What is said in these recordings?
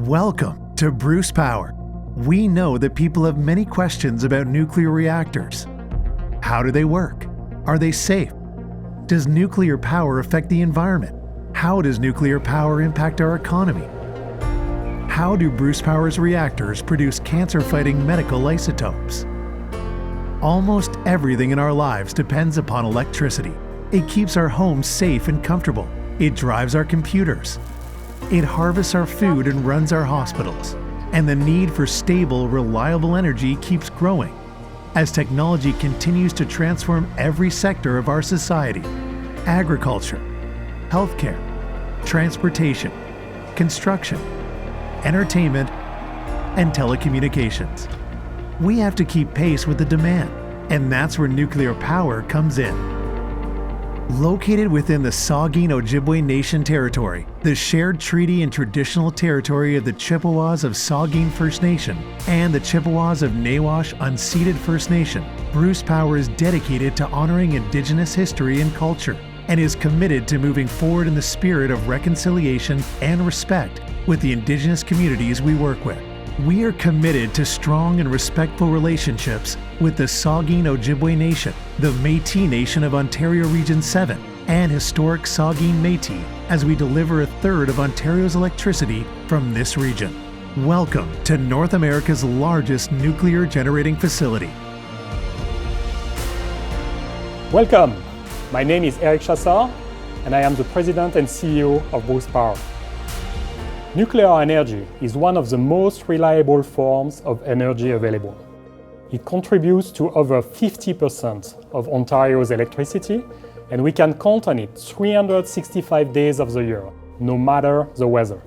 Welcome to Bruce Power. We know that people have many questions about nuclear reactors. How do they work? Are they safe? Does nuclear power affect the environment? How does nuclear power impact our economy? How do Bruce Power's reactors produce cancer-fighting medical isotopes? Almost everything in our lives depends upon electricity. It keeps our homes safe and comfortable. It drives our computers. It harvests our food and runs our hospitals. And the need for stable, reliable energy keeps growing as technology continues to transform every sector of our society: agriculture, healthcare, transportation, construction, entertainment, and telecommunications. We have to keep pace with the demand, and that's where nuclear power comes in. Located within the Saugeen Ojibwe Nation territory, the shared treaty and traditional territory of the Chippewas of Saugeen First Nation and the Chippewas of Nawash Unceded First Nation, Bruce Power is dedicated to honoring Indigenous history and culture and is committed to moving forward in the spirit of reconciliation and respect with the Indigenous communities we work with. We are committed to strong and respectful relationships with the Saugeen Ojibwe Nation, the Métis Nation of Ontario Region 7, and historic Saugeen Métis as we deliver a third of Ontario's electricity from this region. Welcome to North America's largest nuclear generating facility. Welcome. My name is Eric Chassard, and I am the President and CEO of Bruce Power. Nuclear energy is one of the most reliable forms of energy available. It contributes to over 50% of Ontario's electricity, and we can count on it 365 days of the year, no matter the weather.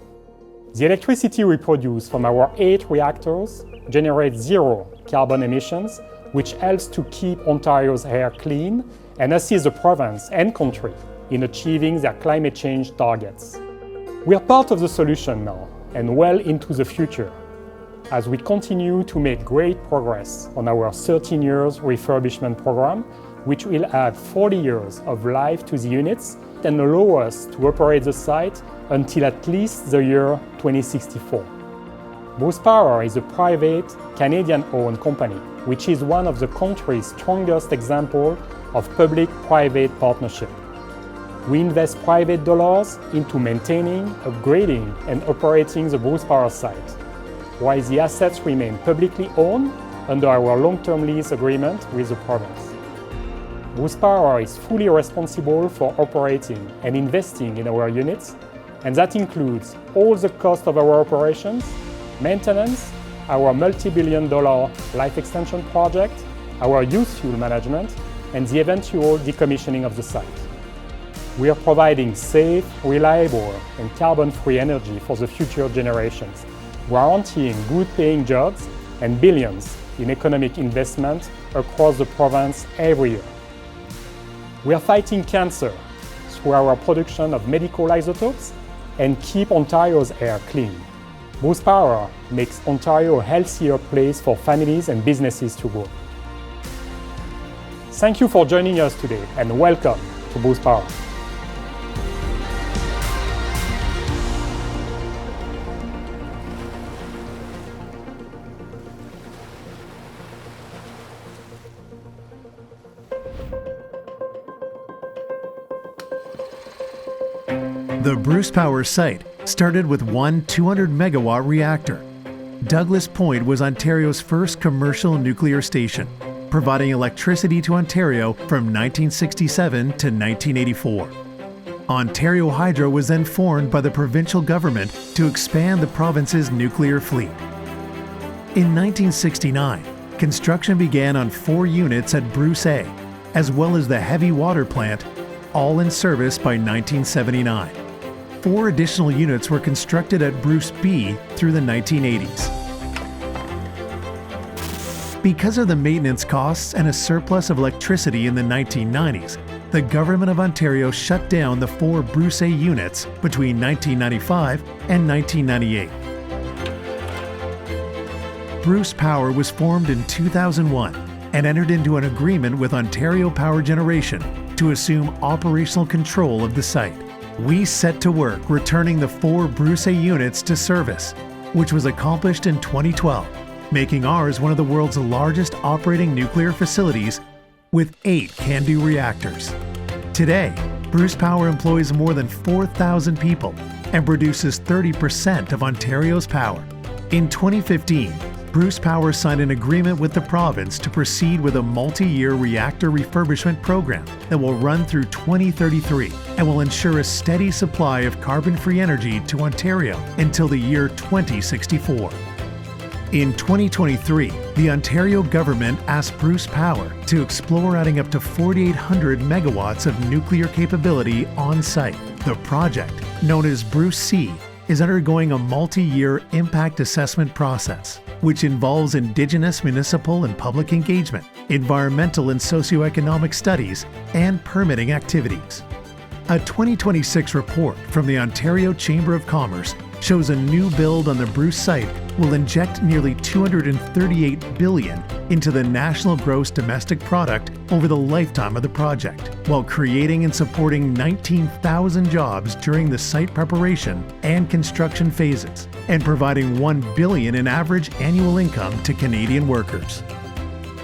The electricity we produce from our 8 reactors generates 0 carbon emissions, which helps to keep Ontario's air clean and assist the province and country in achieving their climate change targets. We are part of the solution now and well into the future as we continue to make great progress on our 13 years refurbishment program, which will add 40 years of life to the units and allow us to operate the site until at least the year 2064. Bruce Power is a private, Canadian-owned company, which is one of the country's strongest examples of public-private partnership. We invest private dollars into maintaining, upgrading, and operating the Bruce Power site, while the assets remain publicly owned under our long-term lease agreement with the province. Bruce Power is fully responsible for operating and investing in our units, and that includes all the cost of our operations, maintenance, our multi-billion-dollar life extension project, our used fuel management, and the eventual decommissioning of the site. We are providing safe, reliable, and carbon-free energy for the future generations, guaranteeing good-paying jobs and billions in economic investment across the province every year. We are fighting cancer through our production of medical isotopes and keep Ontario's air clean. Bruce Power makes Ontario a healthier place for families and businesses to grow. Thank you for joining us today, and welcome to Bruce Power. The Bruce Power site started with one 200 megawatt reactor. Douglas Point was Ontario's first commercial nuclear station, providing electricity to Ontario from 1967 to 1984. Ontario Hydro was then formed by the provincial government to expand the province's nuclear fleet. In 1969, construction began on 4 units at Bruce A, as well as the heavy water plant, all in service by 1979. 4 additional units were constructed at Bruce B through the 1980s. Because of the maintenance costs and a surplus of electricity in the 1990s, the Government of Ontario shut down the 4 Bruce A units between 1995 and 1998. Bruce Power was formed in 2001 and entered into an agreement with Ontario Power Generation to assume operational control of the site. We set to work returning the 4 Bruce A units to service which was accomplished in 2012, making ours one of the world's largest operating nuclear facilities with 8 CANDU reactors. Today, Bruce Power employs more than 4,000 people and produces 30% of Ontario's power. In 2015, Bruce Power signed an agreement with the province to proceed with a multi-year reactor refurbishment program that will run through 2033 and will ensure a steady supply of carbon-free energy to Ontario until the year 2064. In 2023, the Ontario government asked Bruce Power to explore adding up to 4,800 megawatts of nuclear capability on site. The project, known as Bruce C, is undergoing a multi-year impact assessment process, which involves Indigenous municipal and public engagement, environmental and socioeconomic studies, and permitting activities. A 2026 report from the Ontario Chamber of Commerce shows a new build on the Bruce site will inject nearly $238 billion into the national gross domestic product over the lifetime of the project, while creating and supporting 19,000 jobs during the site preparation and construction phases, and providing $1 billion in average annual income to Canadian workers.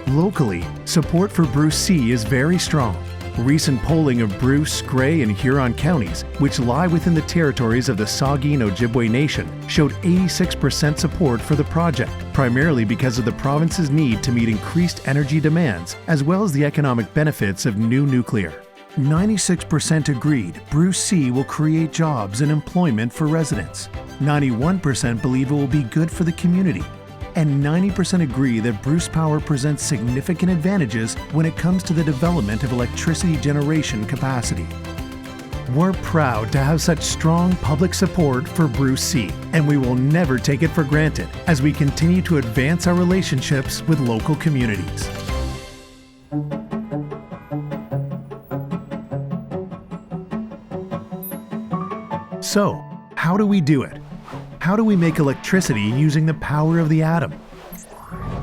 Locally, support for Bruce C is very strong. Recent polling of Bruce, Grey, and Huron counties, which lie within the territories of the Saugeen Ojibwe Nation, showed 86% support for the project, primarily because of the province's need to meet increased energy demands, as well as the economic benefits of new nuclear. 96% agreed Bruce C will create jobs and employment for residents. 91% believe it will be good for the community. And 90% agree that Bruce Power presents significant advantages when it comes to the development of electricity generation capacity. We're proud to have such strong public support for Bruce C, and we will never take it for granted as we continue to advance our relationships with local communities. So, how do we do it? How do we make electricity using the power of the atom?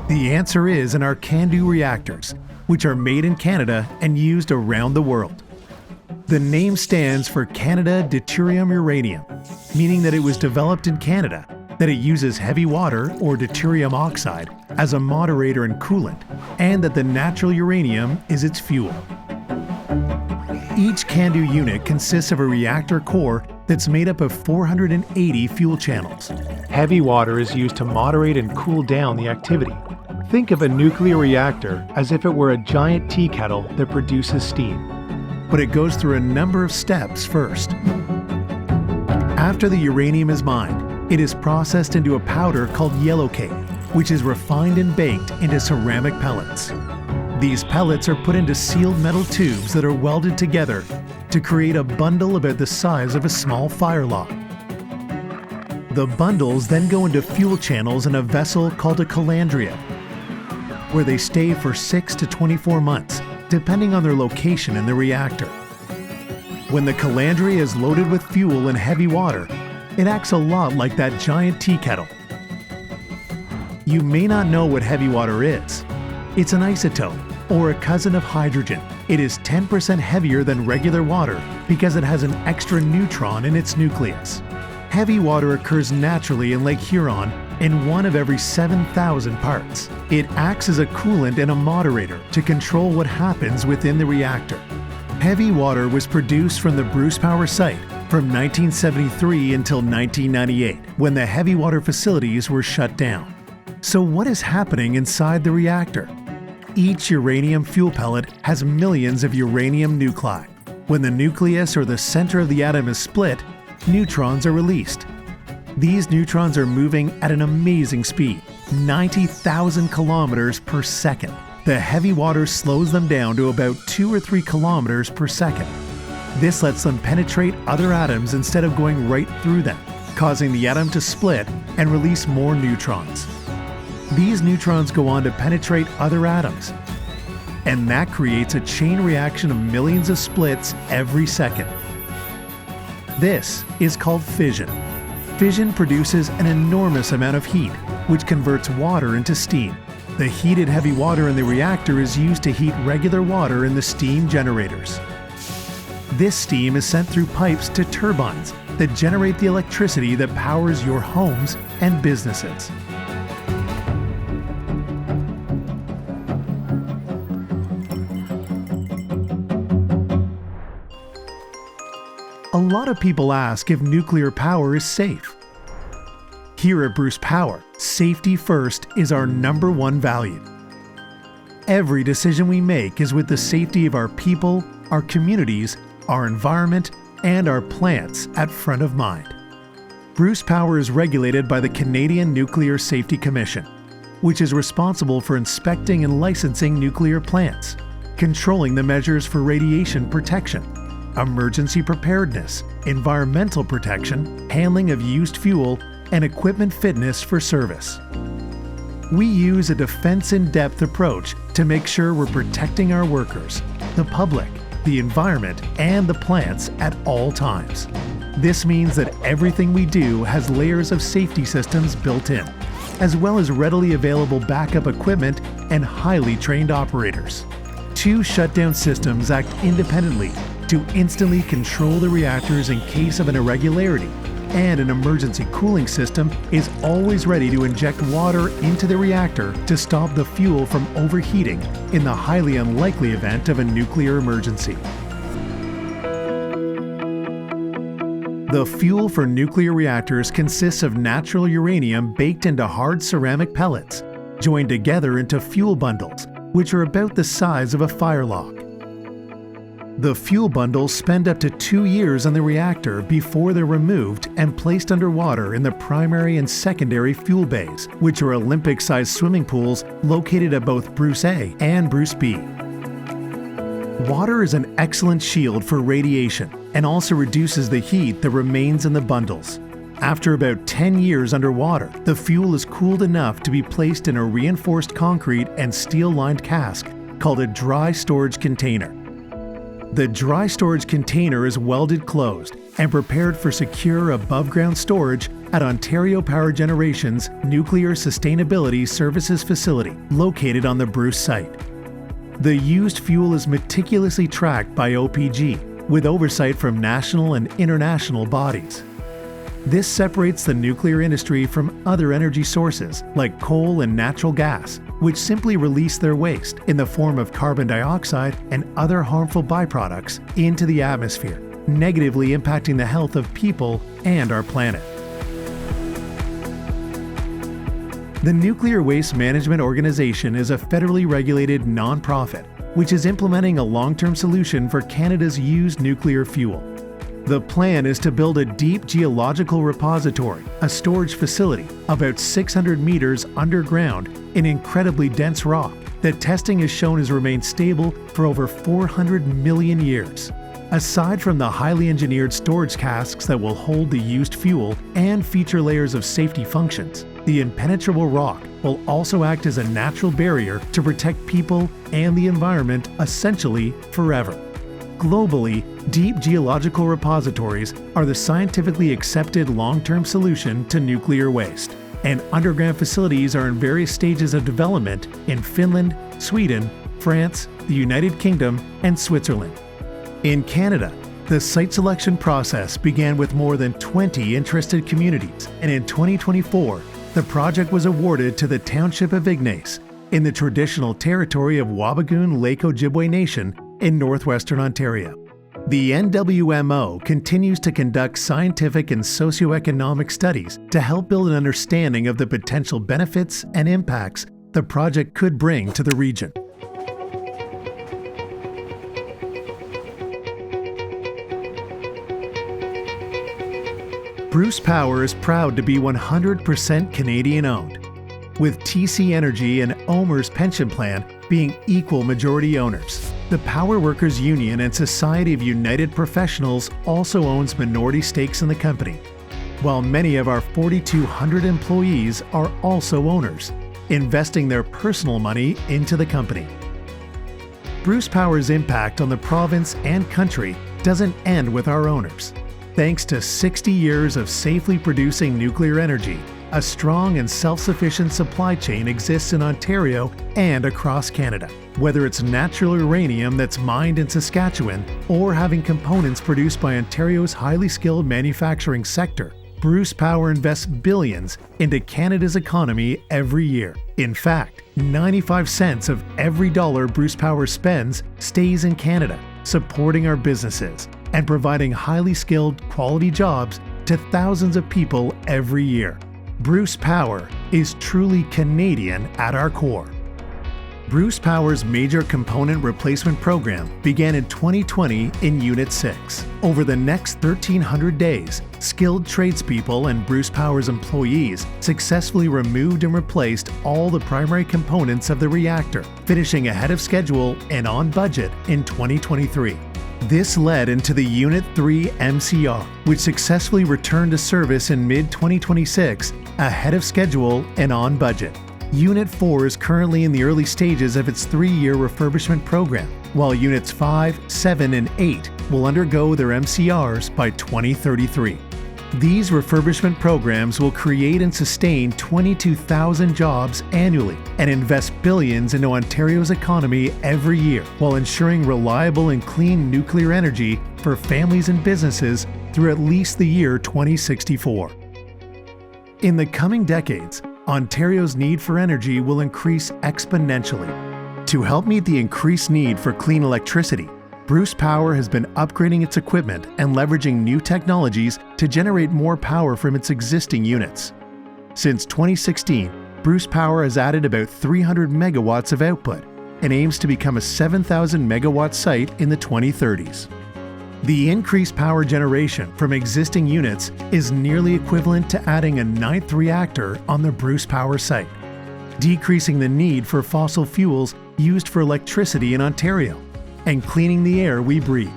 The answer is in our CANDU reactors, which are made in Canada and used around the world. The name stands for Canada Deuterium Uranium, meaning that it was developed in Canada, that it uses heavy water or deuterium oxide as a moderator and coolant, and that the natural uranium is its fuel. Each CANDU unit consists of a reactor core that's made up of 480 fuel channels. Heavy water is used to moderate and cool down the activity. Think of a nuclear reactor as if it were a giant tea kettle that produces steam. But it goes through a number of steps first. After the uranium is mined, it is processed into a powder called yellowcake, which is refined and baked into ceramic pellets. These pellets are put into sealed metal tubes that are welded together to create a bundle about the size of a small fire log. The bundles then go into fuel channels in a vessel called a calandria, where they stay for 6 to 24 months, depending on their location in the reactor. When the calandria is loaded with fuel and heavy water, it acts a lot like that giant tea kettle. You may not know what heavy water is. It's an isotope, or a cousin of hydrogen. It is 10% heavier than regular water because it has an extra neutron in its nucleus. Heavy water occurs naturally in Lake Huron in 1 of every 7,000 parts. It acts as a coolant and a moderator to control what happens within the reactor. Heavy water was produced from the Bruce Power site from 1973 until 1998, when the heavy water facilities were shut down. So what is happening inside the reactor? Each uranium fuel pellet has millions of uranium nuclei. When the nucleus or the center of the atom is split, neutrons are released. These neutrons are moving at an amazing speed, 90,000 kilometers per second. The heavy water slows them down to about 2 or 3 kilometers per second. This lets them penetrate other atoms instead of going right through them, causing the atom to split and release more neutrons. These neutrons go on to penetrate other atoms, and that creates a chain reaction of millions of splits every second. This is called fission. Fission produces an enormous amount of heat, which converts water into steam. The heated heavy water in the reactor is used to heat regular water in the steam generators. This steam is sent through pipes to turbines that generate the electricity that powers your homes and businesses. A lot of people ask if nuclear power is safe. Here at Bruce Power, safety first is our #1 value. Every decision we make is with the safety of our people, our communities, our environment, and our plants at front of mind. Bruce Power is regulated by the Canadian Nuclear Safety Commission, which is responsible for inspecting and licensing nuclear plants, controlling the measures for radiation protection, emergency preparedness, environmental protection, handling of used fuel, and equipment fitness for service. We use a defense-in-depth approach to make sure we're protecting our workers, the public, the environment, and the plants at all times. This means that everything we do has layers of safety systems built in, as well as readily available backup equipment and highly trained operators. 2 shutdown systems act independently to instantly control the reactors in case of an irregularity, and an emergency cooling system is always ready to inject water into the reactor to stop the fuel from overheating in the highly unlikely event of a nuclear emergency. The fuel for nuclear reactors consists of natural uranium baked into hard ceramic pellets, joined together into fuel bundles, which are about the size of a fire log. The fuel bundles spend up to 2 years on the reactor before they're removed and placed underwater in the primary and secondary fuel bays, which are Olympic-sized swimming pools located at both Bruce A and Bruce B. Water is an excellent shield for radiation and also reduces the heat that remains in the bundles. After about 10 years underwater, the fuel is cooled enough to be placed in a reinforced concrete and steel-lined cask called a dry storage container. The dry storage container is welded closed and prepared for secure above-ground storage at Ontario Power Generation's Nuclear Sustainability Services facility located on the Bruce site. The used fuel is meticulously tracked by OPG with oversight from national and international bodies. This separates the nuclear industry from other energy sources like coal and natural gas, which simply release their waste in the form of carbon dioxide and other harmful byproducts into the atmosphere, negatively impacting the health of people and our planet. The Nuclear Waste Management Organization is a federally regulated nonprofit which is implementing a long-term solution for Canada's used nuclear fuel. The plan is to build a deep geological repository, a storage facility about 600 meters underground in incredibly dense rock that testing has shown has remained stable for over 400 million years. Aside from the highly engineered storage casks that will hold the used fuel and feature layers of safety functions, the impenetrable rock will also act as a natural barrier to protect people and the environment essentially forever. Globally, deep geological repositories are the scientifically accepted long-term solution to nuclear waste, and underground facilities are in various stages of development in Finland, Sweden, France, the United Kingdom, and Switzerland. In Canada, the site selection process began with more than 20 interested communities, and in 2024, the project was awarded to the Township of Ignace in the traditional territory of Wabigoon Lake Ojibwe Nation in northwestern Ontario. The NWMO continues to conduct scientific and socioeconomic studies to help build an understanding of the potential benefits and impacts the project could bring to the region. Bruce Power is proud to be 100% Canadian-owned, with TC Energy and OMERS pension plan being equal majority owners. The Power Workers Union and Society of United Professionals also owns minority stakes in the company, while many of our 4,200 employees are also owners, investing their personal money into the company. Bruce Power's impact on the province and country doesn't end with our owners. Thanks to 60 years of safely producing nuclear energy, A strong and self-sufficient supply chain exists in Ontario and across Canada. Whether it's natural uranium that's mined in Saskatchewan or having components produced by Ontario's highly skilled manufacturing sector, Bruce Power invests billions into Canada's economy every year. In fact, 95 cents of every dollar Bruce Power spends stays in Canada, supporting our businesses and providing highly skilled, quality jobs to thousands of people every year. Bruce Power is truly Canadian at our core. Bruce Power's major component replacement program began in 2020 in Unit 6. Over the next 1,300 days, skilled tradespeople and Bruce Power's employees successfully removed and replaced all the primary components of the reactor, finishing ahead of schedule and on budget in 2023. This led into the Unit 3 MCR, which successfully returned to service in mid-2026, ahead of schedule and on budget. Unit 4 is currently in the early stages of its 3-year refurbishment program, while Units 5, 7, and 8 will undergo their MCRs by 2033. These refurbishment programs will create and sustain 22,000 jobs annually and invest billions into Ontario's economy every year, while ensuring reliable and clean nuclear energy for families and businesses through at least the year 2064. In the coming decades, Ontario's need for energy will increase exponentially. To help meet the increased need for clean electricity, Bruce Power has been upgrading its equipment and leveraging new technologies to generate more power from its existing units. Since 2016, Bruce Power has added about 300 megawatts of output and aims to become a 7,000 megawatt site in the 2030s. The increased power generation from existing units is nearly equivalent to adding a 9th reactor on the Bruce Power site, decreasing the need for fossil fuels used for electricity in Ontario, and cleaning the air we breathe.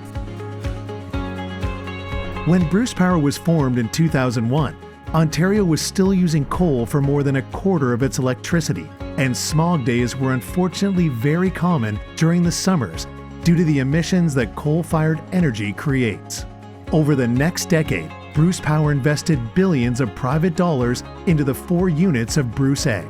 When Bruce Power was formed in 2001, Ontario was still using coal for more than a quarter of its electricity, and smog days were unfortunately very common during the summers due to the emissions that coal-fired energy creates. Over the next decade, Bruce Power invested billions of private dollars into the 4 units of Bruce A,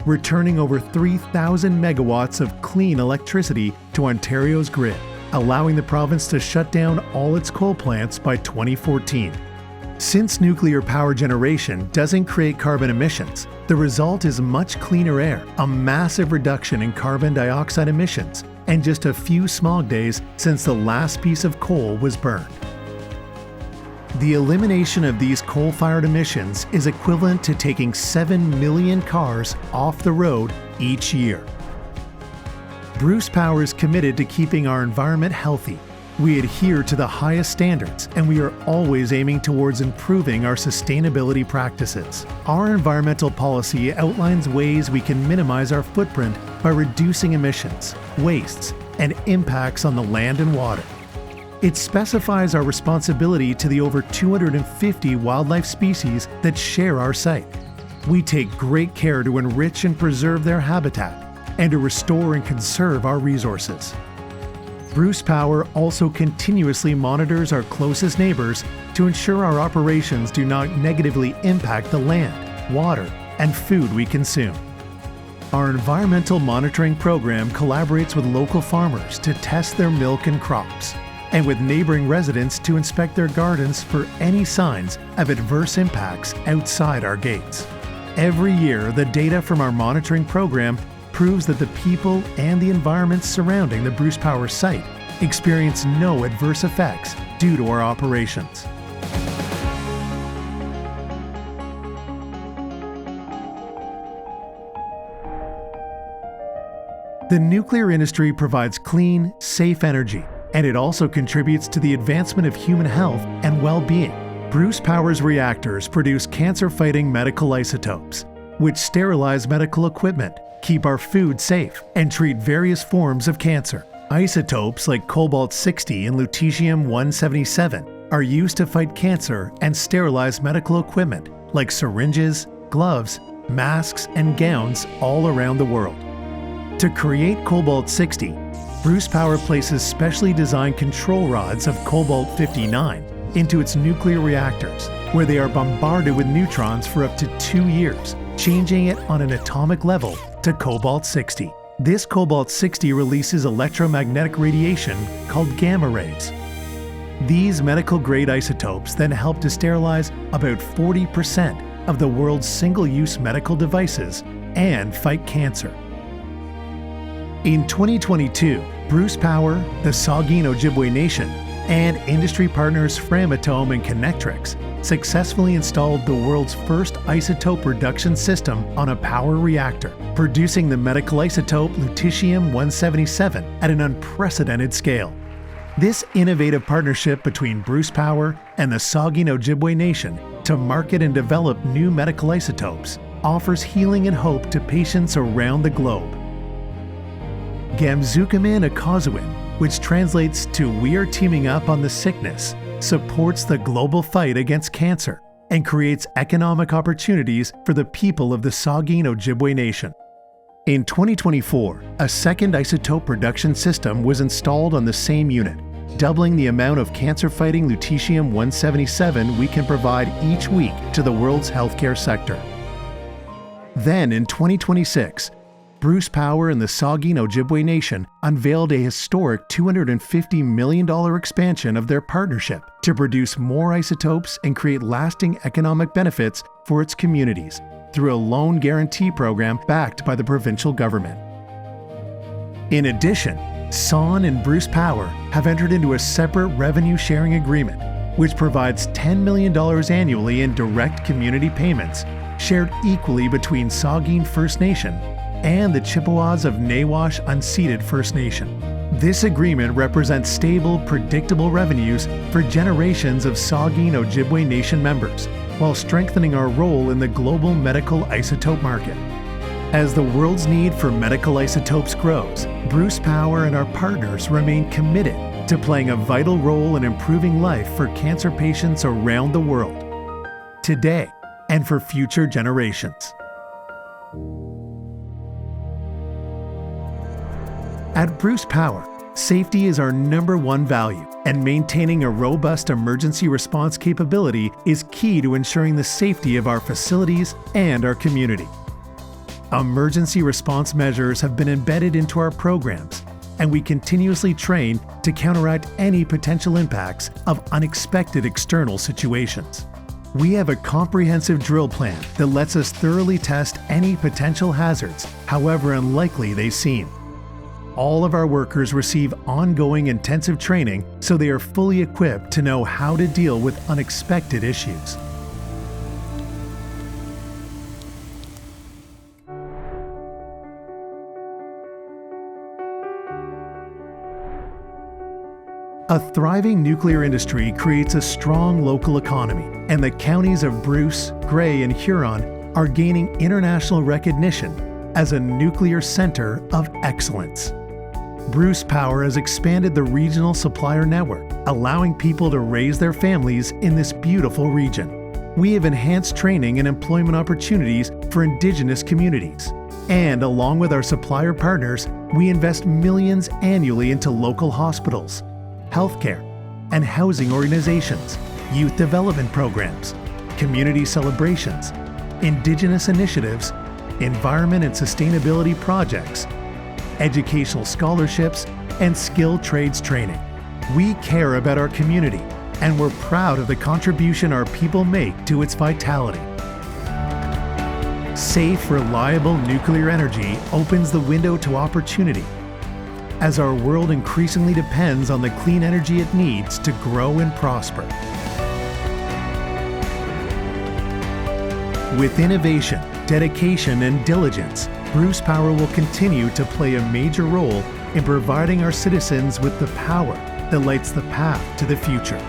returning over 3,000 megawatts of clean electricity to Ontario's grid, allowing the province to shut down all its coal plants by 2014. Since nuclear power generation doesn't create carbon emissions, the result is much cleaner air, a massive reduction in carbon dioxide emissions, and just a few smog days since the last piece of coal was burned. The elimination of these coal-fired emissions is equivalent to taking 7 million cars off the road each year. Bruce Power is committed to keeping our environment healthy. We adhere to the highest standards, and we are always aiming towards improving our sustainability practices. Our environmental policy outlines ways we can minimize our footprint by reducing emissions, wastes, and impacts on the land and water. It specifies our responsibility to the over 250 wildlife species that share our site. We take great care to enrich and preserve their habitat and to restore and conserve our resources. Bruce Power also continuously monitors our closest neighbors to ensure our operations do not negatively impact the land, water, and food we consume. Our environmental monitoring program collaborates with local farmers to test their milk and crops, and with neighboring residents to inspect their gardens for any signs of adverse impacts outside our gates. Every year, the data from our monitoring program proves that the people and the environment surrounding the Bruce Power site experience no adverse effects due to our operations. The nuclear industry provides clean, safe energy, and it also contributes to the advancement of human health and well-being. Bruce Power's reactors produce cancer-fighting medical isotopes, which sterilize medical equipment, keep our food safe, and treat various forms of cancer. Isotopes like cobalt-60 and lutetium-177 are used to fight cancer and sterilize medical equipment like syringes, gloves, masks, and gowns all around the world. To create cobalt-60, Bruce Power places specially designed control rods of cobalt-59 into its nuclear reactors, where they are bombarded with neutrons for up to 2 years, changing it on an atomic level to cobalt-60. This cobalt-60 releases electromagnetic radiation called gamma rays. These medical-grade isotopes then help to sterilize about 40% of the world's single-use medical devices and fight cancer. In 2022, Bruce Power, the Saugeen Ojibwe Nation, and industry partners Framatome and Connectrix successfully installed the world's first isotope reduction system on a power reactor, producing the medical isotope lutetium-177 at an unprecedented scale. This innovative partnership between Bruce Power and the Saugeen Ojibwe Nation to market and develop new medical isotopes offers healing and hope to patients around the globe. Gamzukamin Akazawin, which translates to "We are teaming up on the sickness," supports the global fight against cancer and creates economic opportunities for the people of the Saugeen Ojibwe Nation. In 2024, a second isotope reduction system was installed on the same unit, doubling the amount of cancer-fighting lutetium-177 we can provide each week to the world's healthcare sector. Then, in 2026, Bruce Power and the Saugeen Ojibwe Nation unveiled a historic $250 million expansion of their partnership to produce more isotopes and create lasting economic benefits for its communities through a loan guarantee program backed by the provincial government. In addition, SON and Bruce Power have entered into a separate revenue-sharing agreement, which provides $10 million annually in direct community payments, shared equally between Saugeen First Nation and the Chippewas of Nawash Unceded First Nation. This agreement represents stable, predictable revenues for generations of Saugeen Ojibwe Nation members, while strengthening our role in the global medical isotope market. As the world's need for medical isotopes grows, Bruce Power and our partners remain committed to playing a vital role in improving life for cancer patients around the world, today and for future generations. At Bruce Power, safety is our #1 value, and maintaining a robust emergency response capability is key to ensuring the safety of our facilities and our community. Emergency response measures have been embedded into our programs, and we continuously train to counteract any potential impacts of unexpected external situations. We have a comprehensive drill plan that lets us thoroughly test any potential hazards, however unlikely they seem. All of our workers receive ongoing intensive training so they are fully equipped to know how to deal with unexpected issues. A thriving nuclear industry creates a strong local economy, and the counties of Bruce, Grey, and Huron are gaining international recognition as a nuclear center of excellence. Bruce Power has expanded the regional supplier network, allowing people to raise their families in this beautiful region. We have enhanced training and employment opportunities for Indigenous communities. And along with our supplier partners, we invest millions annually into local hospitals, healthcare, and housing organizations, youth development programs, community celebrations, Indigenous initiatives, environment and sustainability projects, educational scholarships, and skilled trades training. We care about our community, and we're proud of the contribution our people make to its vitality. Safe, reliable nuclear energy opens the window to opportunity, as our world increasingly depends on the clean energy it needs to grow and prosper. With innovation, dedication, and diligence, Bruce Power will continue to play a major role in providing our citizens with the power that lights the path to the future.